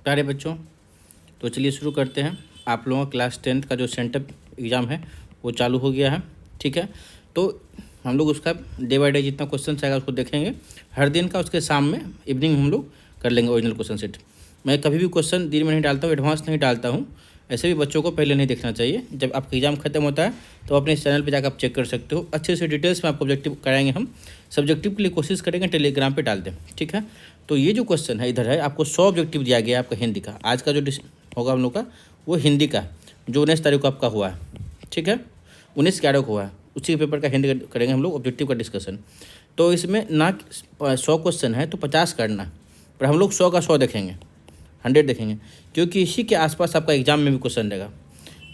प्यारे बच्चों, तो चलिए शुरू करते हैं। आप लोगों का क्लास 10th का जो सेंटअप एग्ज़ाम है वो चालू हो गया है। ठीक है, तो हम लोग उसका डे बाय डे जितना क्वेश्चन आएगा उसको देखेंगे हर दिन का। उसके शाम में इवनिंग हम लोग कर लेंगे ओरिजिनल क्वेश्चन सेट। मैं कभी भी क्वेश्चन दिन में नहीं डालता हूँ, एडवांस नहीं डालता हूँ। ऐसे भी बच्चों को पहले नहीं देखना चाहिए। जब आपका एग्जाम खत्म होता है तो अपने चैनल पे जाकर आप चेक कर सकते हो। अच्छे से डिटेल्स में आपको ऑब्जेक्टिव कराएंगे हम। सब्जेक्टिव के लिए कोशिश करेंगे टेलीग्राम पे डाल दें। ठीक है, तो ये जो क्वेश्चन है इधर है, आपको 100 ऑब्जेक्टिव दिया गया है आपका हिंदी का। आज का जो होगा हम लोग का वो हिंदी का, जो 19 तारीख को आपका हुआ है। ठीक है, 19/11 को हुआ है, उसी पेपर का हिंदी करेंगे हम लोग ऑब्जेक्टिव का डिस्कशन। तो इसमें ना 100 क्वेश्चन है तो 50 करना, पर हम लोग 100 का 100 देखेंगे, 100 देखेंगे, क्योंकि इसी के आसपास आपका एग्जाम में भी क्वेश्चन रहेगा।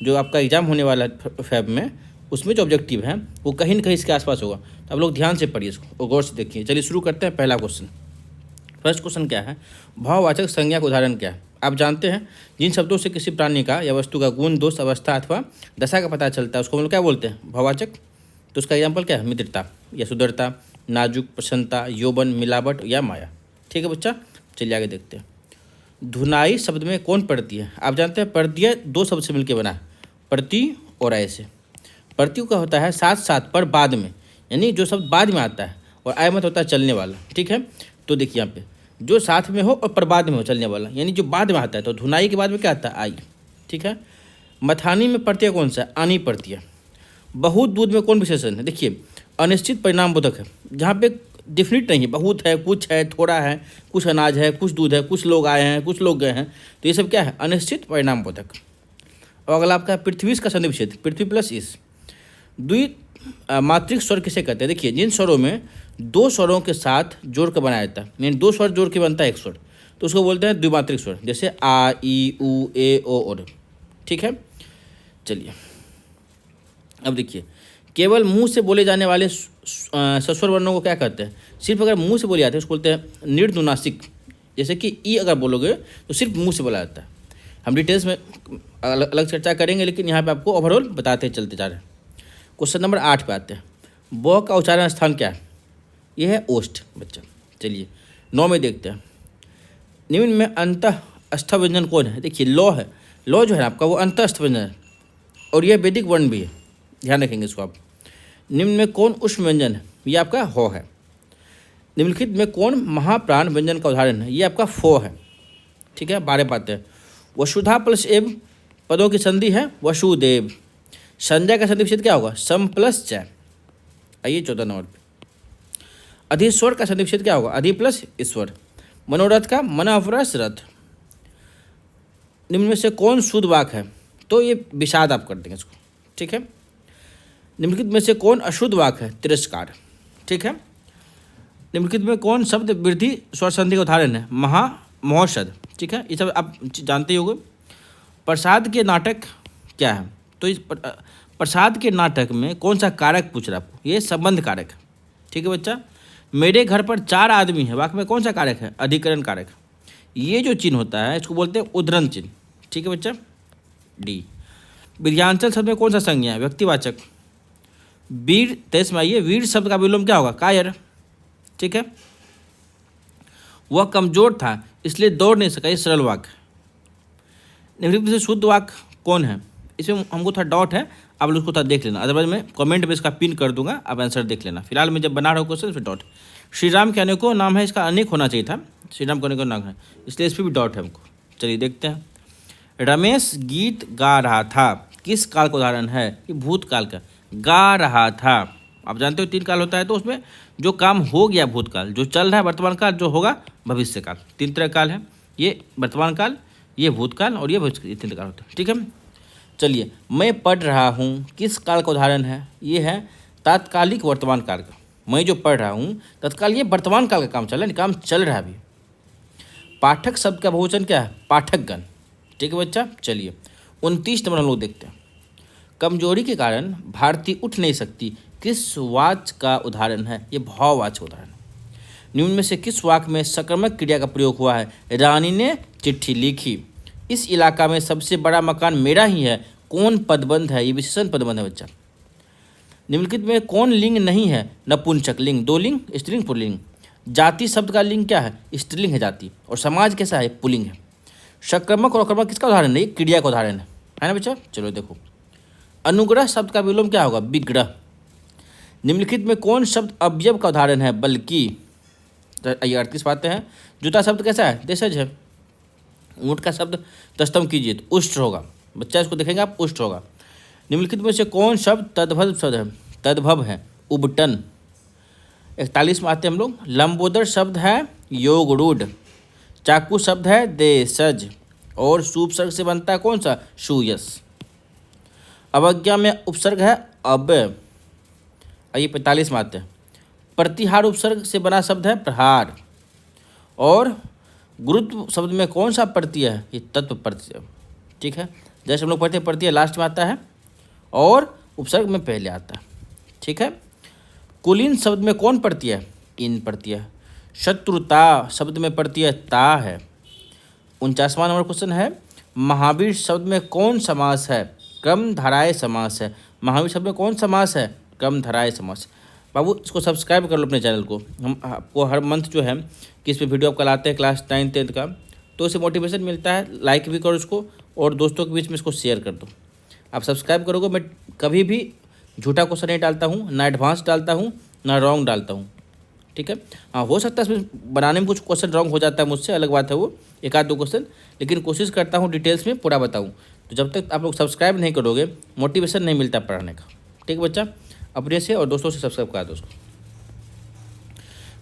जो आपका एग्जाम होने वाला है फेब में, उसमें जो ऑब्जेक्टिव है वो कहीं न कहीं इसके आसपास होगा। तो आप लोग ध्यान से पढ़िए इसको और गौर से देखिए। चलिए शुरू करते हैं। पहला क्वेश्चन, फर्स्ट क्वेश्चन क्या है? भाववाचक संज्ञा का उदाहरण क्या है? आप जानते हैं जिन शब्दों से किसी प्राणी का या वस्तु का गुण, दोष, अवस्था अथवा दशा का पता चलता है उसको हम लोग क्या बोलते हैं? भाववाचक। तो उसका एग्जाम्पल क्या है? मित्रता या सुंदरता, नाजुक, प्रसन्नता, यौवन, मिलावट या माया। ठीक है बच्चा, चलिए आगे देखते हैं। धुनाई शब्द में कौन पढ़ती है? आप जानते हैं पढ़ती 2 शब्द से मिलकर बना है, प्रति और ऐसे। प्रति का होता है साथ साथ पर बाद में, यानी जो शब्द बाद में आता है, और आय मत होता है चलने वाला। ठीक है, तो देखिए यहाँ पे जो साथ में हो और पर बाद में हो चलने वाला, यानी जो बाद में आता है। तो धुनाई के बाद में क्या आता है? आई। ठीक है, मथानी में प्रत्यय कौन सा है? आनी प्रत्यय। बहुत दूध में कौन विशेषण है? देखिए अनिश्चित परिणाम बोधक है, जहाँ पे डिफिनिट नहीं है, बहुत है, कुछ है, थोड़ा है, कुछ अनाज है, कुछ दूध है, कुछ लोग आए हैं, कुछ लोग गए हैं। तो ये सब क्या है? अनिश्चित परिणाम बोधक। और अगला आपका पृथ्वी का संधि विच्छेद, पृथ्वी प्लस इस। द्विमात्रिक स्वर किसे कहते हैं? देखिए जिन स्वरों में 2 स्वरों के साथ जोड़ कर बनाया जाता है, यानी 2 स्वर जोड़ के बनता है एक स्वर, तो उसको बोलते हैं द्विमात्रिक स्वर। जैसे आ, ई, उ, ए, ओ, और। ठीक है, चलिए अब देखिए, केवल मुंह से बोले जाने वाले सस्वर वर्णों को क्या कहते हैं? सिर्फ अगर मुंह से बोले जाते हैं उसको बोलते हैं निर्नुनासिक। जैसे कि ई अगर बोलोगे तो सिर्फ मुंह से बोला जाता है। हम डिटेल्स में अलग चर्चा करेंगे, लेकिन यहाँ पे आपको ओवरऑल बताते चलते जा रहे हैं। क्वेश्चन नंबर 8 पे आते हैं। ब का उच्चारण स्थान क्या है? ये है ओष्ठ बच्चा। चलिए 9 में देखते हैं। निम्न में अंतःस्थ व्यंजन कौन है? देखिए लौ है, लौ जो है आपका वो अंतःस्थ व्यंजन है, और यह वैदिक वर्ण भी है, ध्यान रखेंगे इसको आप। निम्न में कौन उष्ण व्यंजन है? ये आपका हो है। निम्नलिखित में कौन महाप्राण व्यंजन का उदाहरण है? ये आपका फो है। ठीक है, 12 पाते हैं। वसुधा प्लस एव पदों की संधि है वसुदेव। संजय का संधि विच्छेद क्या होगा? सम प्लस च। आइए 14 नंबर पे। अधिस्वर का संधि विच्छेद क्या होगा? अधि प्लस ईश्वर। मनोरथ का मनोवरस रथ। निम्न में से कौन शुद्ध वाक है? तो ये विषाद आप कर देंगे इसको। ठीक है, निम्नलिखित में से कौन अशुद्ध वाक है? तिरस्कार। ठीक है, निम्नलिखित में कौन शब्द वृद्धि स्वर संधि का उदाहरण है? महौषध। ठीक है, ये सब आप जानते ही होंगे। प्रसाद के नाटक क्या है? तो इस प्रसाद के नाटक में कौन सा कारक पूछ रहा है आपको? ये संबंध कारक है। ठीक है बच्चा। मेरे घर पर 4 आदमी है, वाक्य में कौन सा कारक है? अधिकरण कारक। ये जो चिन्ह होता है इसको बोलते हैं उद्धरण चिन्ह। ठीक है बच्चा, डी। विद्यांचल शब्द में कौन सा संज्ञा है? व्यक्तिवाचक। वीर 23 में आइए, वीर शब्द का विलोम क्या होगा? कायर। ठीक है, वह कमजोर था इसलिए दौड़ नहीं सका, ये सरल वाक्य। निम्नलिखित में से शुद्ध वाक्य कौन है? इसमें हमको थोड़ा डाउट है, आप लोग उसको थोड़ा देख लेना, अदरवाइज मैं कमेंट में इसका पिन कर दूंगा, आप आंसर देख लेना। फिलहाल मैं जब बना रहा हूँ क्वेश्चन फिर डाउट। श्री राम के अनेकों नाम है, इसका अनेक होना चाहिए था। श्री राम के अनेकों नाम है, इसलिए इस पर भी डाउट है हमको। चलिए देखते हैं। रमेश गीत गा रहा था, किस काल का उदाहरण है? ये भूतकाल का। गा रहा था, आप जानते हो 3 काल होता है, तो उसमें जो काम हो गया भूतकाल, जो चल रहा है वर्तमान काल, जो होगा भविष्य काल। 3 तरह काल है, ये वर्तमान काल, ये भूतकाल और ये भविष्य, 3 काल होता है। ठीक है, चलिए मैं पढ़ रहा हूँ, किस काल का उदाहरण है? ये है तात्कालिक वर्तमान काल का। मैं जो पढ़ रहा हूँ तत्काल, ये वर्तमान काल का काम चल रहा है, काम चल रहा है अभी। पाठक शब्द का बहुवचन क्या है? पाठकगण। ठीक है बच्चा, चलिए 29 नंबर हम लोग देखते हैं। कमजोरी के कारण भारती उठ नहीं सकती, किस वाच का उदाहरण है? ये भाववाचक उदाहरण है। निम्न में से किस वाक्य में सकर्मक क्रिया का प्रयोग हुआ है? रानी ने चिट्ठी लिखी। इस इलाका में सबसे बड़ा मकान मेरा ही है, कौन पदबंध है? ये विशेषण पदबंध है बच्चा। निम्नलिखित में कौन लिंग नहीं है? नपुंसक लिंग। 2 लिंग, स्त्रीलिंग पुल्लिंग। जाति शब्द का लिंग क्या है? स्त्रीलिंग है जाति, और समाज कैसा है? पुल्लिंग है। संक्रमक और अक्रमक किसका उदाहरण है? ये क्रिया का उदाहरण है ना बच्चा। चलो देखो, अनुग्रह शब्द का विलोम क्या होगा? विग्रह। निम्नलिखित में कौन शब्द अवयव का उदाहरण है? बल्कि। तो आइए 38 पाते हैं। जूता शब्द कैसा है? देशज है। ऊँट का शब्द तस्तम कीजिए तो उष्ट होगा। बच्चा इसको देखेंगे आप, उष्ट होगा। निम्नलिखित में से कौन शब्द तद्भव शब्द है? तद्भव है, उबटन। 41 में आते हैं हम लोग। लंबोदर शब्द है योगरूढ़। चाकू शब्द है देशज। और उपसर्ग से बनता है कौन सा? शूयस। अवज्ञा में उपसर्ग है अब। आइए 45 में आते हैं। प्रतिहार उपसर्ग से बना शब्द है प्रहार। और गुरुत्व शब्द में कौन सा प्रत्यय है? ये तत्व प्रत्यय। ठीक है, जैसे हम लोग पढ़ते हैं प्रत्यय लास्ट में आता है और उपसर्ग में पहले आता है। ठीक है। कुलीन शब्द में कौन प्रत्यय है? इन प्रत्यय। शत्रुता शब्द में प्रत्यय ता है। 49वां नंबर क्वेश्चन है। महावीर शब्द में कौन समास है? क्रमधाराय समास है। महावीर शब्द में कौन समास है? क्रमधाराय समास। बाबू इसको सब्सक्राइब कर लो अपने चैनल को। हम आपको हर मंथ जो है कि इस पे वीडियो आपका लाते हैं क्लास 9 10 का, तो इससे मोटिवेशन मिलता है। लाइक भी करो इसको और दोस्तों के बीच में इसको शेयर कर दो। आप सब्सक्राइब करोगे, मैं कभी भी झूठा क्वेश्चन नहीं डालता हूँ, ना एडवांस डालता हूँ, ना रॉन्ग डालता हूँ। ठीक है। हाँ, हो सकता है इसमें बनाने में कुछ क्वेश्चन रॉन्ग हो जाता है मुझसे, अलग बात है वो, एक आध दो क्वेश्चन, लेकिन कोशिश करता हूँ डिटेल्स में पूरा बताऊँ। तो जब तक आप लोग सब्सक्राइब नहीं करोगे मोटिवेशन नहीं मिलता पढ़ाने का। ठीक है बच्चा, अपने से और दोस्तों से सब्सक्राइब करा दो उसको।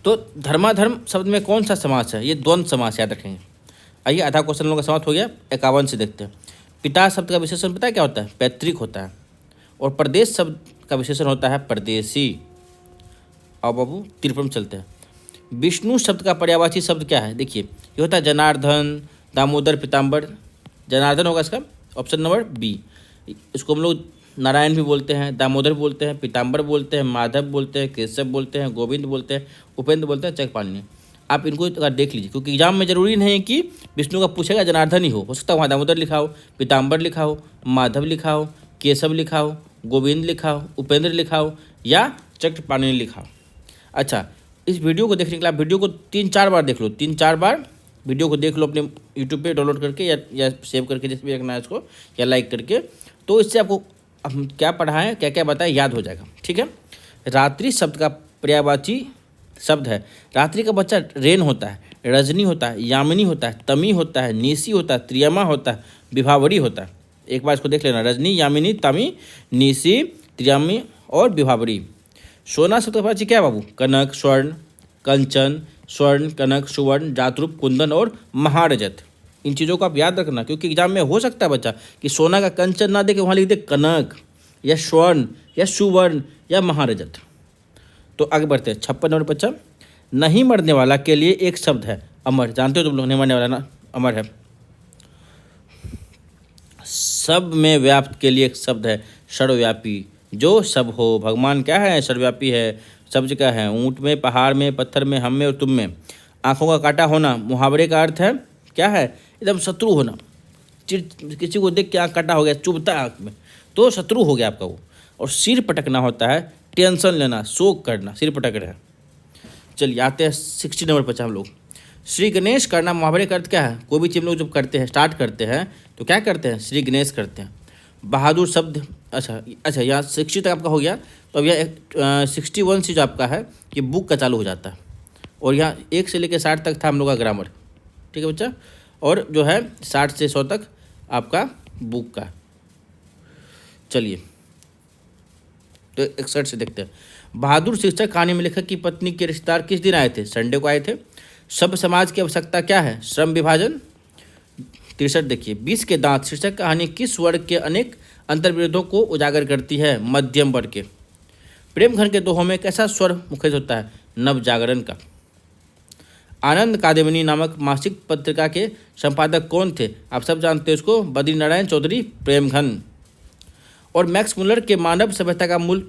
तो धर्माधर्म शब्द में कौन सा समास है? ये द्वंद्व समास, याद रखेंगे। आइए आधा क्वेश्चन लोगों का समाप्त हो गया। 51 से देखते हैं। पिता शब्द का विशेषण पता है क्या होता है? पैतृक होता है। और प्रदेश शब्द का विशेषण होता है परदेशी। और बाबू 53 चलते हैं। विष्णु शब्द का पर्यायवाची शब्द क्या है? देखिए, ये होता है जनार्दन, दामोदर, पीताम्बर। जनार्दन होगा इसका ऑप्शन नंबर बी। इसको हम लोग नारायण भी बोलते हैं, दामोदर बोलते हैं, पीताम्बर बोलते हैं, माधव बोलते हैं, केशव बोलते हैं, गोविंद बोलते हैं, उपेंद्र बोलते हैं, चकपाणी। आप इनको अगर देख लीजिए, क्योंकि एग्जाम में जरूरी नहीं है कि विष्णु का पूछेगा जनार्दन ही हो सकता है वहाँ दामोदर लिखा हो, पीताम्बर लिखा हो, माधव लिखा हो, केशव लिखा हो, गोविंद लिखा हो, उपेंद्र लिखा हो या चक्रपाणी लिखा हो। अच्छा, इस वीडियो को देखने के लिए आप वीडियो को 3-4 बार देख लो। 3-4 बार वीडियो को देख लो अपने यूट्यूब पे डाउनलोड करके या सेव करके, जैसे भी रखना है इसको, या लाइक करके। तो इससे आपको हम क्या पढ़ाएं, क्या क्या बताएं, याद हो जाएगा। ठीक है। रात्रि शब्द का पर्यायवाची शब्द है। रात्रि का बच्चा रेन होता है, रजनी होता है, यामिनी होता है, तमी होता है, निशी होता है, त्रियमा होता है, विभावरी होता है। एक बार इसको देख लेना, रजनी, यामिनी, तमी, निशी, त्रियमी और विभावरी। सोना शब्द का पर्यायवाची क्या है बाबू? कनक, स्वर्ण, कंचन, स्वर्ण, कनक, सुवर्ण, जातरूप, कुंदन और महारजत। इन चीज़ों को आप याद रखना, क्योंकि एग्जाम में हो सकता है बच्चा कि सोना का कंचन ना देखे, वहाँ लिख दे कनक या स्वर्ण या सुवर्ण या महारजत। तो आगे बढ़ते हैं। 56 नंबर बच्चा। नहीं मरने वाला के लिए एक शब्द है अमर। जानते हो तुम लोग, नहीं मरने वाला ना अमर है। सब में व्याप्त के लिए एक शब्द है सर्वव्यापी। जो सब हो, भगवान क्या है? सर्वव्यापी है, सब जगह है। ऊँट में, पहाड़ में, पत्थर में, हम में और तुम में। आँखों का काटा होना, मुहावरे का अर्थ है क्या है? एकदम शत्रु होना। किसी को देख के आँख काटा हो गया, चुभता है आँख में, तो शत्रु हो गया आपका वो। और सिर पटकना होता है टेंशन लेना, शोक करना, सिर पटक रहे हैं। चलिए आते हैं 60 नंबर पर हम लोग। श्री गणेश करना मुहावरे का अर्थ क्या है? कोई भी चीज़ लोग जब करते हैं, स्टार्ट करते हैं तो क्या करते हैं? श्री गणेश करते हैं। बहादुर शब्द, अच्छा यहाँ 60 तक आपका हो गया। तो अब यह 61 से जो आपका है कि बुक का चालू हो जाता है। और यहाँ 1 से लेकर 60 तक था हम लोग का ग्रामर। ठीक है बच्चा। और जो है 60 से 100 तक आपका बुक का। चलिए तो 61 से देखते हैं। बहादुर शीर्षक कहानी में लेखक की पत्नी के रिश्तेदार किस दिन आए थे? संडे को आए थे। सब समाज की आवश्यकता क्या है? श्रम विभाजन। 63 देखिए। 20 के दांत शीर्षक कहानी किस वर्ग के अनेक अंतर्विरोधों को उजागर करती है? मध्यम वर्ग के। प्रेम घन के दोहों में कैसा स्वर मुखरित होता है? नव जागरण का। आनंद कादेवनी नामक मासिक पत्रिका के संपादक कौन थे? आप सब जानते हैं उसको, बद्रीनारायण चौधरी प्रेमघन। और मैक्स मुलर के मानव सभ्यता का मूल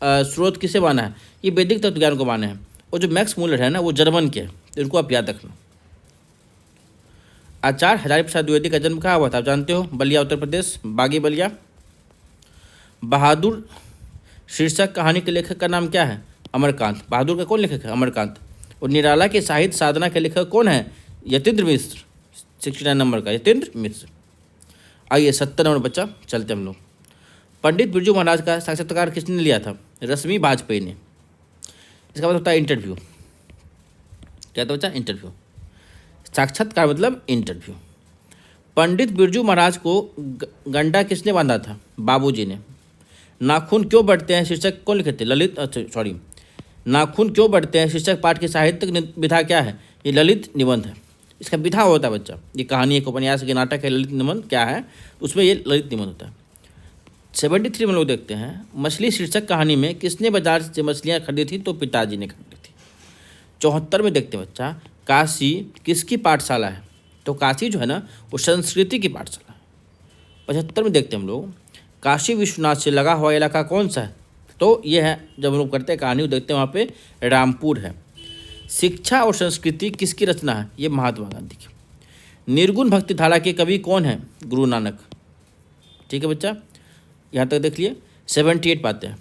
स्रोत किसे माना है? ये वैदिक तत्व ज्ञान को माना है। और जो मैक्स मुलर है ना, वो जर्मन के हैं, तो इनको आप याद रखना। आचार्य हजारी प्रसाद द्विवेदी का जन्म कहाँ हुआ था? आप जानते हो, बलिया उत्तर प्रदेश, बागी बलिया। बहादुर शीर्षक कहानी के लेखक का नाम क्या है? अमरकांत। बहादुर का कौन लेखक है? अमरकांत। और निराला के साहित्य साधना के लेखक कौन है? यतीन्द्र मिश्र। 69 नंबर का यतेंद्र मिश्र। आइए 70 नंबर बच्चा, चलते हम लोग। पंडित बिरजू महाराज का साक्षात्कार किसने लिया था? रश्मि वाजपेयी ने। इसका मतलब होता है इंटरव्यू। क्या था बच्चा? इंटरव्यू। साक्षात्कार मतलब इंटरव्यू। पंडित बिरजू महाराज को गंडा किसने बांधा था? बाबूजी ने। नाखून क्यों बढ़ते हैं शीर्षक कौन लिखे थे? ललित, सॉरी, नाखून क्यों बढ़ते हैं शीर्षक पाठ की साहित्यिक विधा क्या है? ये ललित निबंध है। इसका विधा होता है बच्चा, ये कहानी एक उपन्यास के नाटक है, ललित निबंध क्या है उसमें ये ललित निबंध होता है। 73 में लोग देखते हैं, मछली शीर्षक कहानी में किसने बाजार से मछलियाँ खरीदी थी? तो पिताजी ने खरीदी थी। 74 में देखते हैं बच्चा, काशी किसकी पाठशाला है? तो काशी जो है ना वो संस्कृति की पाठशाला है। 75 में देखते हैं हम लोग, काशी विश्वनाथ से लगा हुआ इलाका कौन सा है? तो ये है, जब हम लोग करते हैं कहानी देखते हैं वहाँ पे रामपुर है। शिक्षा और संस्कृति किसकी रचना है? ये महात्मा गांधी की। निर्गुण भक्ति धारा के कवि कौन है? गुरु नानक। ठीक है बच्चा, यहाँ तक देख लिए। 78 पाते हैं,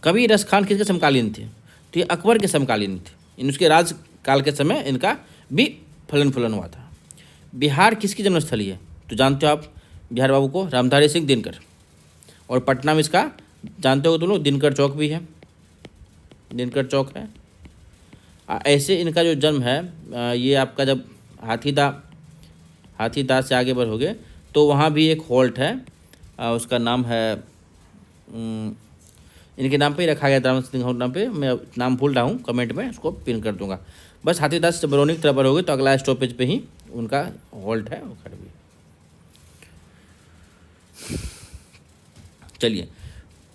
कवि रस खान किसके समकालीन थे? तो ये अकबर के समकालीन थे। इनके राजकाल के समय इनका भी फलन फुलन हुआ था। बिहार किसकी जन्मस्थली है? तो जानते हो आप बिहार बाबू को, रामधारी सिंह दिनकर। और पटना में इसका जानते हो तुम लोग, दिनकर चौक भी है, दिनकर चौक है। ऐसे इनका जो जन्म है ये आपका जब हाथीदा से आगे बढ़ोगे तो वहाँ भी एक हॉल्ट है, उसका नाम है इनके नाम पे ही रखा गया, राम सिंह नाम पे। मैं नाम भूल रहा हूँ, कमेंट में उसको पिन कर दूंगा। बस हाथीदास से बरौनी की तरफ बढ़ोगे तो अगला स्टॉपेज पे ही उनका हॉल्ट है, वो खड़े हुए। चलिए,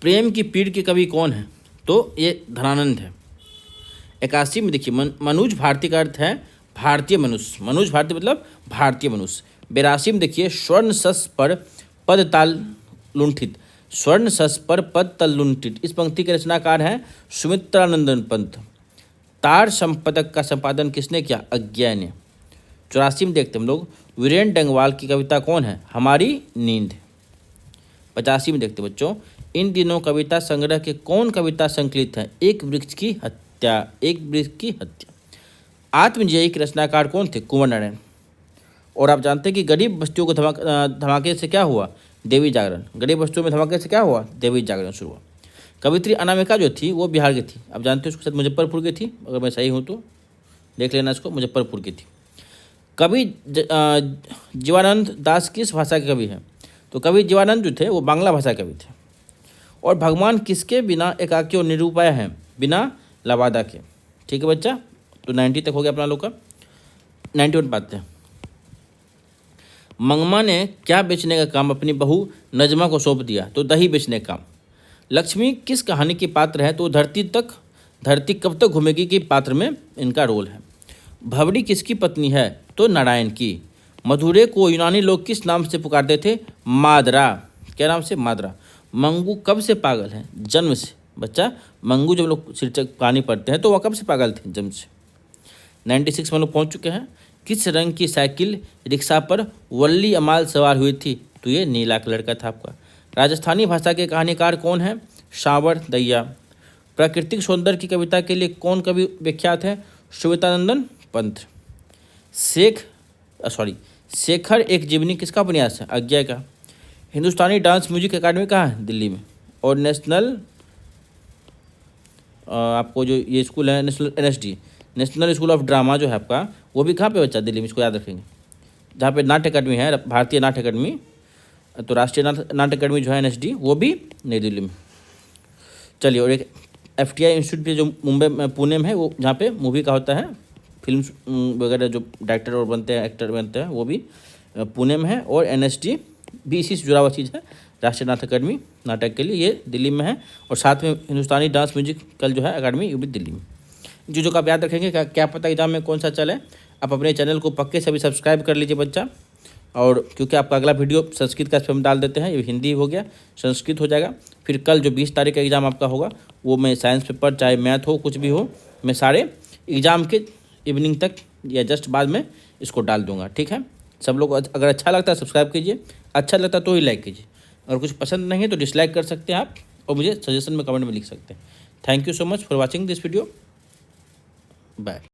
प्रेम की पीड़ के कवि कौन है? तो ये धनानंद है। 81 में देखिए, मनोज भारती का अर्थ है भारतीय मनुष्य। मनोज भारती मतलब भारतीय मनुष्य। 82 में देखिए, स्वर्ण सस पर पद ताल लुंठित। स्वर्ण सस पर पद तल लुंठित, इस पंक्ति के रचनाकार हैं सुमित्रानंदन पंत। तार संपदक का संपादन किसने किया? अज्ञा ने। 84 में देखते हम लोग, वीरेंद्र डंगवाल की कविता कौन है? हमारी नींद। 85 में देखते बच्चों, इन दिनों कविता संग्रह के कौन कविता संकलित है? एक वृक्ष की हत्या। एक वृक्ष की हत्या। आत्मजयी के रचनाकार कौन थे? कुंवर नारायण। और आप जानते हैं कि गरीब बस्तियों को धमाके से क्या हुआ? देवी जागरण। गरीब बस्तियों में धमाके से क्या हुआ? देवी जागरण शुरू हुआ। कवित्री अनामिका जो थी वो बिहार की थी। आप जानते हो उसके साथ मुजफ्फरपुर की थी, अगर मैं सही हूँ तो देख लेना इसको, मुजफ्फरपुर की थी। कवि जीवानंद दास किस भाषा के कवि हैं? तो कवि जीवानंद जो थे वो बांग्ला भाषा के कवि थे। और भगवान किसके बिना एकाकी और निरूपाय हैं? बिना लवादा के। ठीक है बच्चा, तो 90 तक हो गया अपना लोग का। 91 पाते हैं, मंगमा ने क्या बेचने का काम अपनी बहू नजमा को सौंप दिया? तो दही बेचने का काम। लक्ष्मी किस कहानी की पात्र है? तो धरती कब तक घूमेगी की पात्र में इनका रोल है। भवरी किसकी पत्नी है? तो नारायण की। मधुरे को यूनानी लोग किस नाम से पुकारते थे? मादरा। क्या नाम से? मादरा। मंगू कब से पागल है? जन्म से। बच्चा, मंगू जब लोग शीर्षक कहानी पढ़ते हैं तो वह कब से पागल थे? जन्म से। 96 में लोग पहुँच चुके हैं। किस रंग की साइकिल रिक्शा पर वल्ली अमाल सवार हुई थी? तो ये नीला कलर का था आपका। राजस्थानी भाषा के कहानीकार कौन है? शांवर दैया। प्राकृतिक सौंदर्य की कविता के लिए कौन कवि विख्यात है? सुमित्रानंदन पंत। शेखर एक जीवनी किसका उपन्यास है? अज्ञा का। हिंदुस्तानी डांस म्यूजिक अकादमी कहाँ है? दिल्ली में। और नेशनल आपको जो ये स्कूल है national NSD, national school of drama जो है आपका, वो भी कहाँ पे बच्चा? दिल्ली में। इसको याद रखेंगे। जहाँ पे नाट्य अकादमी है, भारतीय नाट्य अकादमी, तो राष्ट्रीय नाट्य अकादमी जो है NSD, वो भी नई दिल्ली में। चलिए, और एक FTI इंस्टीट्यूट भी जो मुंबई में, पुणे में है, वो जहाँ पे मूवी का होता है, फिल्म वगैरह जो डायरेक्टर और बनते हैं, एक्टर बनते हैं, वो भी पुणे में है। और NSD भी इसी से जुड़ा हुआ चीज़ है, राष्ट्रीय नाट्य अकादमी नाटक के लिए, ये दिल्ली में है। और साथ में हिंदुस्तानी डांस म्यूजिक कल जो है अकादमी, ये भी दिल्ली में। जो आप याद रखेंगे, क्या पता एग्जाम में कौन सा चले। आप अपने चैनल को पक्के से भी सब्सक्राइब कर लीजिए बच्चा। और क्योंकि आपका अगला वीडियो संस्कृत का हम डाल देते हैं, ये हिंदी हो गया, संस्कृत हो जाएगा। फिर कल जो 20 तारीख का एग्ज़ाम आपका होगा, वो मैं साइंस पेपर, चाहे मैथ हो, कुछ भी हो, मैं सारे एग्ज़ाम के इवनिंग तक या जस्ट बाद में इसको डाल दूंगा। ठीक है, सब लोग अगर अच्छा लगता है सब्सक्राइब कीजिए, अच्छा लगता तो ही लाइक कीजिए, और कुछ पसंद नहीं है तो डिसलाइक कर सकते हैं आप, और मुझे सजेशन में कमेंट में लिख सकते हैं। Thank you so much for watching this video. Bye.